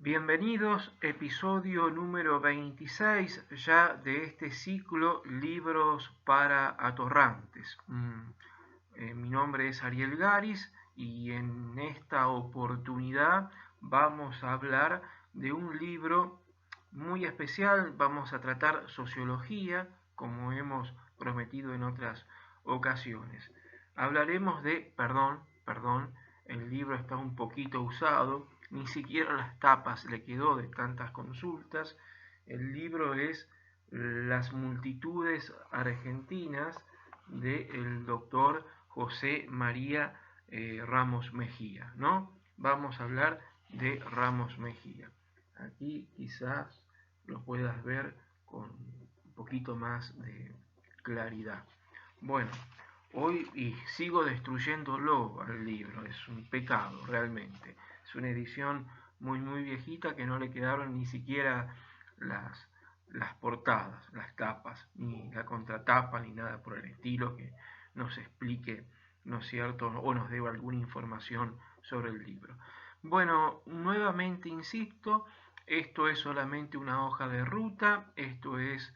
Bienvenidos, episodio número 26 ya de este ciclo Libros para Atorrantes. Mi nombre es Ariel Garis y en esta oportunidad vamos a hablar de un libro muy especial. Vamos a tratar sociología, como hemos prometido en otras ocasiones. Hablaremos de, perdón, el libro está un poquito usado, ni siquiera las tapas le quedó de tantas consultas. El libro es Las multitudes argentinas del doctor José María Ramos Mejía, ¿no? Vamos a hablar de Ramos Mejía. Aquí quizás lo puedas ver con un poquito más de claridad. Bueno, hoy sigo destruyéndolo al libro, es un pecado realmente. Es una edición muy viejita que no le quedaron ni siquiera las portadas, las tapas, ni la contratapa, ni nada por el estilo que nos explique, ¿no es cierto?, o nos dé alguna información sobre el libro. Bueno, nuevamente insisto, esto es solamente una hoja de ruta, esto es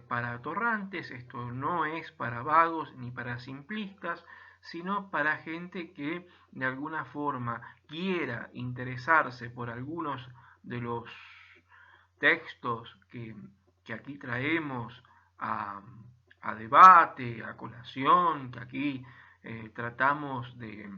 para atorrantes, esto no es para vagos ni para simplistas, sino para gente que de alguna forma quiera interesarse por algunos de los textos que aquí traemos a debate, a colación, que aquí tratamos de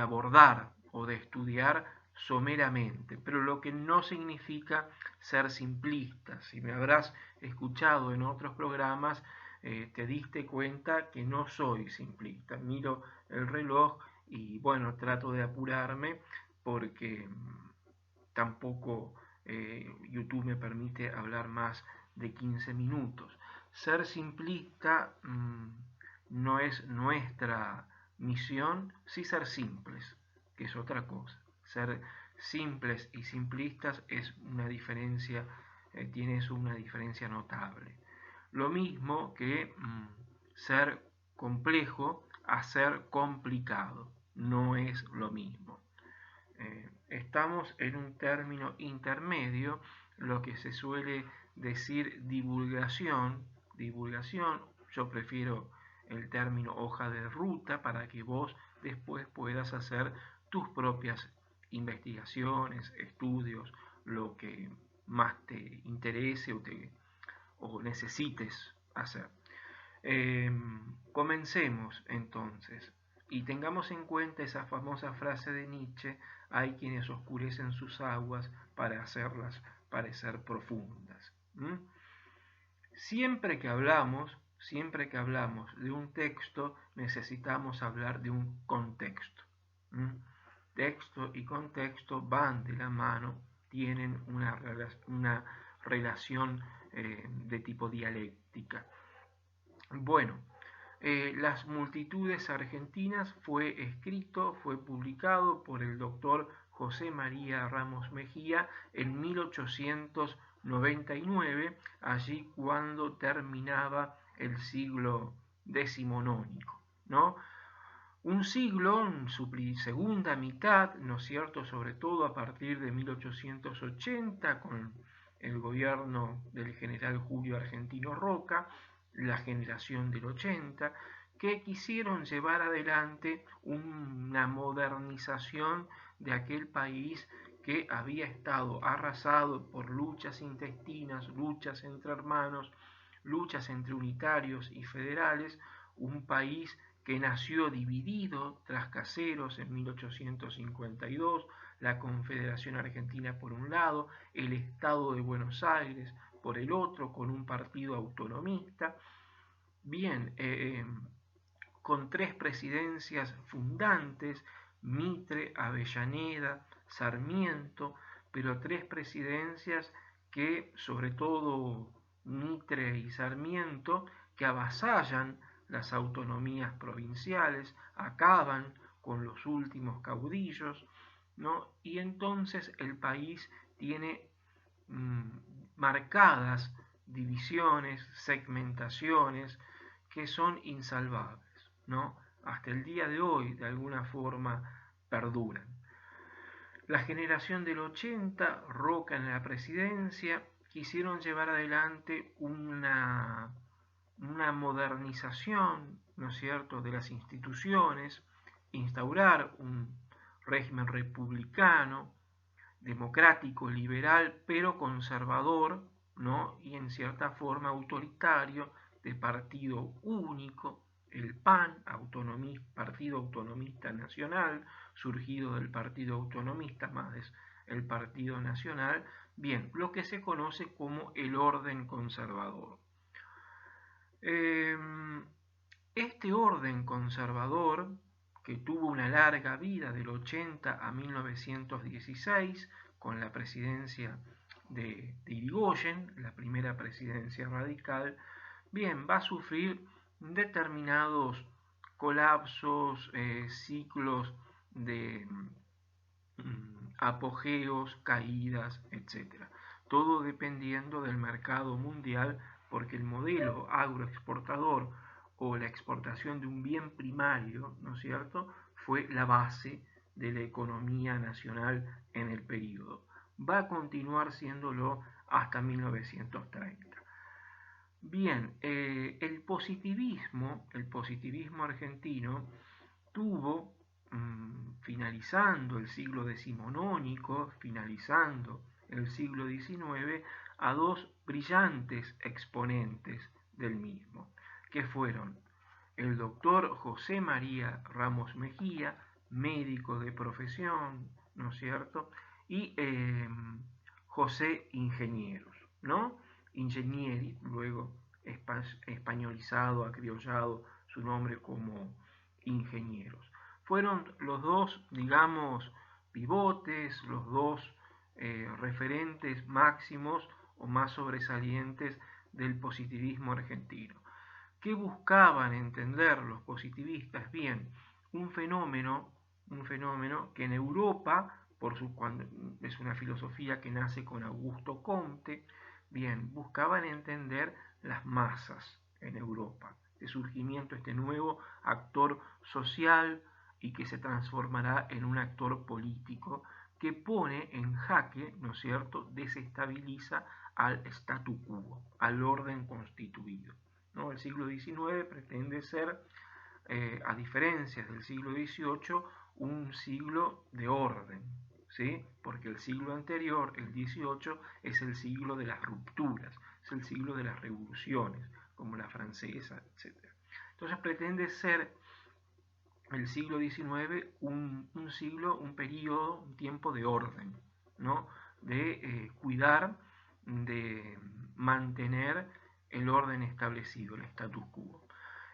abordar o de estudiar someramente, pero lo que no significa ser simplista. Si me habrás escuchado en otros programas, te diste cuenta que no soy simplista. Miro el reloj y bueno, trato de apurarme porque tampoco YouTube me permite hablar más de 15 minutos. Ser simplista no es nuestra misión, sí ser simples, que es otra cosa. Ser simples y simplistas es una diferencia, tiene eso una diferencia notable. Lo mismo que ser complejo a ser complicado, no es lo mismo. Estamos en un término intermedio, lo que se suele decir divulgación, yo prefiero el término hoja de ruta para que vos después puedas hacer tus propias investigaciones, estudios, lo que más te interese o necesites hacer. Comencemos entonces y tengamos en cuenta esa famosa frase de Nietzsche: hay quienes oscurecen sus aguas para hacerlas parecer profundas. Siempre que hablamos de un texto, necesitamos hablar de un contexto. Texto y contexto van de la mano, tienen una relación de tipo dialéctica. Bueno, Las multitudes argentinas fue publicado por el doctor José María Ramos Mejía en 1899, allí cuando terminaba el siglo decimonónico, ¿no? Un siglo, en su segunda mitad, ¿no es cierto?, sobre todo a partir de 1880, con el gobierno del general Julio Argentino Roca, la generación del 80, que quisieron llevar adelante una modernización de aquel país que había estado arrasado por luchas intestinas, luchas entre hermanos, luchas entre unitarios y federales, un país que nació dividido tras Caseros en 1852, la Confederación Argentina por un lado, el Estado de Buenos Aires por el otro, con un partido autonomista, bien, con tres presidencias fundantes: Mitre, Avellaneda, Sarmiento, pero tres presidencias que, sobre todo Mitre y Sarmiento, que avasallan las autonomías provinciales, acaban con los últimos caudillos, ¿no? Y entonces el país tiene marcadas divisiones, segmentaciones que son insalvables, ¿no? Hasta el día de hoy, de alguna forma, perduran. La generación del 80, Roca en la presidencia, quisieron llevar adelante una modernización, ¿no es cierto?, de las instituciones, instaurar un régimen republicano, democrático, liberal, pero conservador, ¿no? Y en cierta forma autoritario, de partido único, el PAN, Partido Autonomista Nacional, surgido del Partido Autonomista más el Partido Nacional, bien, lo que se conoce como el orden conservador. Este orden conservador, que tuvo una larga vida del 80 a 1916, con la presidencia de Irigoyen, la primera presidencia radical, bien, va a sufrir determinados colapsos, ciclos de apogeos, caídas, etc. Todo dependiendo del mercado mundial, porque el modelo agroexportador o la exportación de un bien primario, ¿no es cierto?, fue la base de la economía nacional en el periodo. Va a continuar siéndolo hasta 1930. Bien, el positivismo argentino tuvo, finalizando el siglo decimonónico, finalizando el siglo XIX, a dos brillantes exponentes del mismo, que fueron el doctor José María Ramos Mejía, médico de profesión, ¿no es cierto?, y José Ingenieros, ¿no? Ingenieri, luego españolizado, acriollado su nombre como Ingenieros. Fueron los dos, digamos, pivotes, los dos referentes máximos o más sobresalientes del positivismo argentino. ¿Qué buscaban entender los positivistas? Bien, un fenómeno que en Europa, es una filosofía que nace con Augusto Comte, bien, buscaban entender las masas en Europa, de surgimiento este nuevo actor social y que se transformará en un actor político que pone en jaque, ¿no es cierto?, desestabiliza al statu quo, al orden constituido, ¿no? El siglo XIX pretende ser, a diferencia del siglo XVIII, un siglo de orden, ¿sí? Porque el siglo anterior, el XVIII, es el siglo de las rupturas, es el siglo de las revoluciones, como la francesa, etc. Entonces pretende ser el siglo XIX un siglo, un periodo, un tiempo de orden, ¿no? De cuidar, de mantener el orden establecido, el status quo.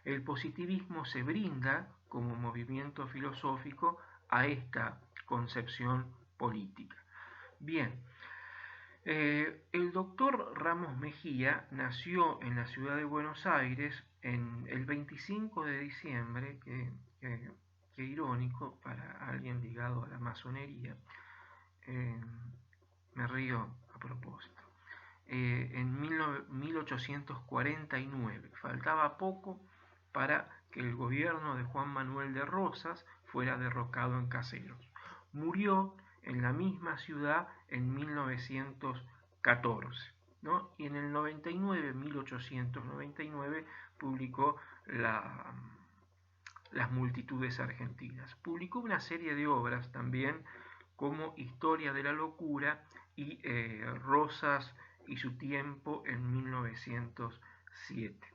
El positivismo se brinda como movimiento filosófico a esta concepción política. Bien, el doctor Ramos Mejía nació en la ciudad de Buenos Aires en el 25 de diciembre, que irónico para alguien ligado a la masonería, me río a propósito, en 1849, faltaba poco para que el gobierno de Juan Manuel de Rosas fuera derrocado en Caseros. Murió en la misma ciudad en 1914, ¿no? Y en el 1899, publicó Las multitudes argentinas. Publicó una serie de obras también como Historia de la locura y Rosas y su tiempo en 1907.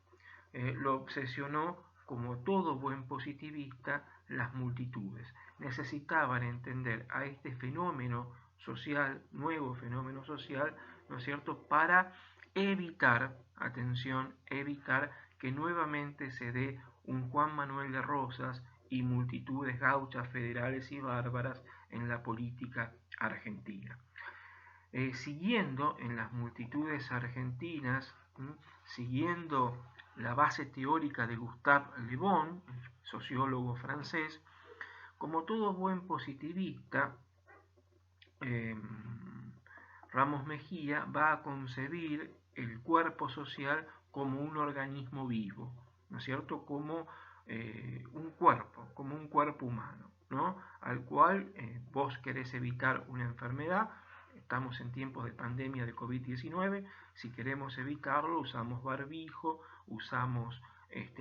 Lo obsesionó, como todo buen positivista, las multitudes. Necesitaban entender a este fenómeno social, nuevo fenómeno social, ¿no es cierto?, para evitar, atención, evitar que nuevamente se dé un Juan Manuel de Rosas y multitudes gauchas, federales y bárbaras en la política argentina. Siguiendo en las multitudes argentinas, siguiendo la base teórica de Gustave Le Bon, sociólogo francés, como todo buen positivista, Ramos Mejía va a concebir el cuerpo social como un organismo vivo, ¿no es cierto?, como un cuerpo humano. ¿no? Al cual vos querés evitar una enfermedad. Estamos en tiempos de pandemia de COVID-19, si queremos evitarlo usamos barbijo, usamos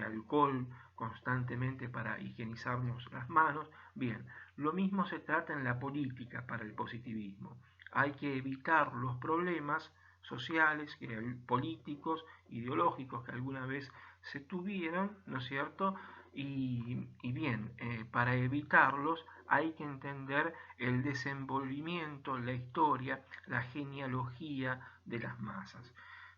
alcohol constantemente para higienizarnos las manos. Bien, lo mismo se trata en la política para el positivismo. Hay que evitar los problemas sociales, políticos, ideológicos que alguna vez se tuvieron, ¿no es cierto? Y bien, para evitarlos hay que entender el desenvolvimiento, la historia, la genealogía de las masas.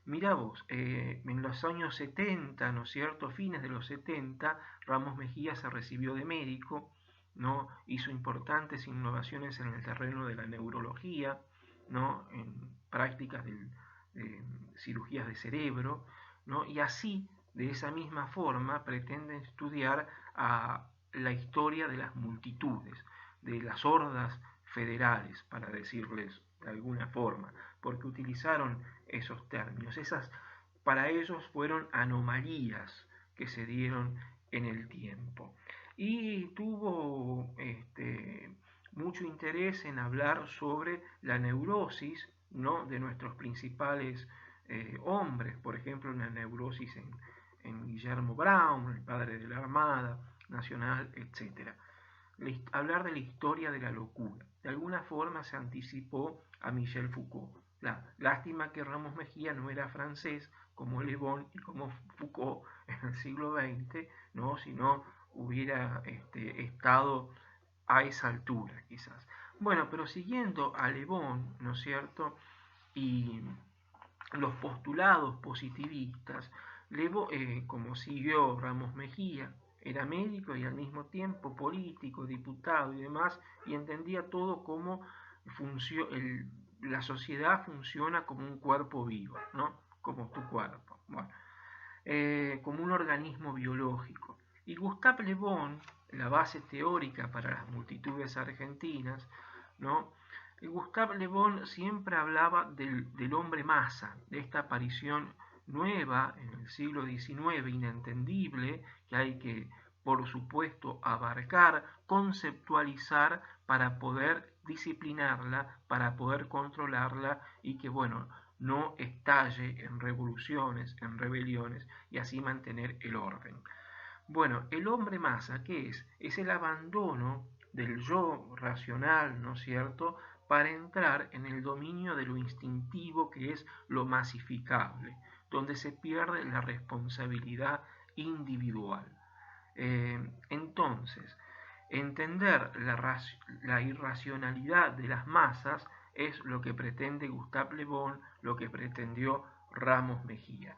Mirá vos, en los años 70, ¿no es cierto? Fines de los 70, Ramos Mejía se recibió de médico, ¿no? Hizo importantes innovaciones en el terreno de la neurología, ¿no? En prácticas de cirugías de cerebro, ¿no? Y así, de esa misma forma, pretenden estudiar a la historia de las multitudes, de las hordas federales, para decirles de alguna forma, porque utilizaron esos términos. Para ellos fueron anomalías que se dieron en el tiempo. Y tuvo mucho interés en hablar sobre la neurosis, ¿no? De nuestros principales hombres, por ejemplo, una neurosis en Guillermo Brown, el padre de la Armada Nacional, etc. Hablar de la historia de la locura. De alguna forma se anticipó a Michel Foucault. Lástima que Ramos Mejía no era francés como Le Bon y como Foucault en el siglo XX, ¿no? Si no hubiera estado a esa altura quizás. Bueno, pero siguiendo a Le Bon, ¿no es cierto? Y los postulados positivistas, como siguió Ramos Mejía, era médico y al mismo tiempo político, diputado y demás, y entendía todo como la sociedad funciona como un cuerpo vivo, ¿no? Como tu cuerpo, bueno, como un organismo biológico. Y Gustave Le Bon, la base teórica para las multitudes argentinas, ¿no? Gustave Le Bon siempre hablaba del hombre masa, de esta aparición nueva en el siglo XIX, inentendible, que hay que, por supuesto, abarcar, conceptualizar para poder disciplinarla, para poder controlarla y que, bueno, no estalle en revoluciones, en rebeliones y así mantener el orden. Bueno, el hombre masa, ¿qué es? Es el abandono del yo racional, ¿no es cierto?, para entrar en el dominio de lo instintivo, que es lo masificable, donde se pierde la responsabilidad individual. Entonces, entender la irracionalidad de las masas es lo que pretende Gustave Le Bon, lo que pretendió Ramos Mejía.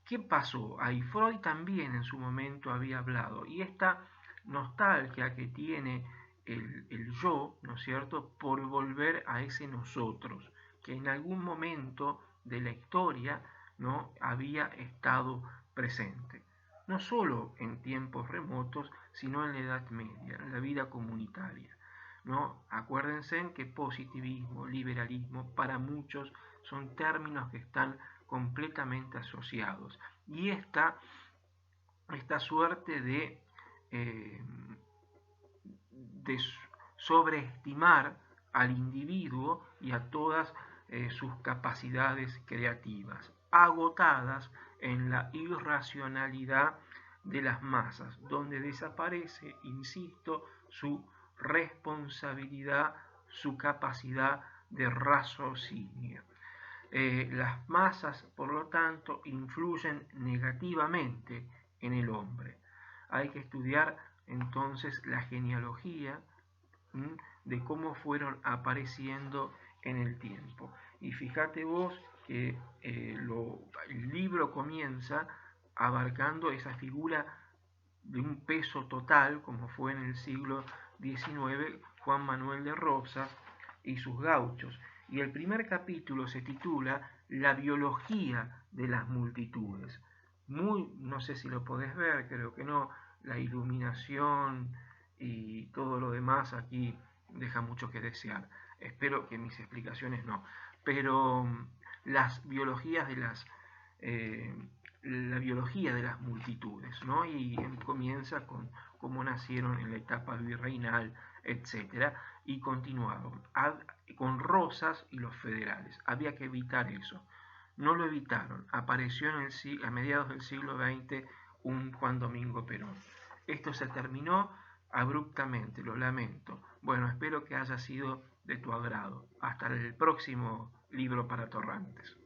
¿Qué pasó? Ahí Freud también en su momento había hablado, y esta nostalgia que tiene el yo, ¿no es cierto?, por volver a ese nosotros, que en algún momento de la historia, ¿no?, había estado presente. No solo en tiempos remotos, sino en la Edad Media, en la vida comunitaria, ¿no? Acuérdense que positivismo, liberalismo, para muchos son términos que están completamente asociados. Y esta suerte de sobreestimar al individuo y a todas sus capacidades creativas, agotadas en la irracionalidad de las masas, donde desaparece, insisto, su responsabilidad, su capacidad de raciocinio. Las masas, por lo tanto, influyen negativamente en el hombre. Hay que estudiar entonces la genealogía de cómo fueron apareciendo en el tiempo. Y fíjate vos que el libro comienza abarcando esa figura de un peso total, como fue en el siglo XIX Juan Manuel de Rosas y sus gauchos. Y el primer capítulo se titula La biología de las multitudes. No sé si lo podés ver, creo que no, la iluminación y todo lo demás aquí deja mucho que desear. Espero que mis explicaciones no. Pero las biologías de la biología de las multitudes, ¿no? Y comienza con cómo nacieron en la etapa virreinal, etc. Y continuaron con Rosas y los federales. Había que evitar eso. No lo evitaron. Apareció a mediados del siglo XX un Juan Domingo Perón. Esto se terminó abruptamente, lo lamento. Bueno, espero que haya sido de tu agrado. Hasta el próximo libro para Atorrantes.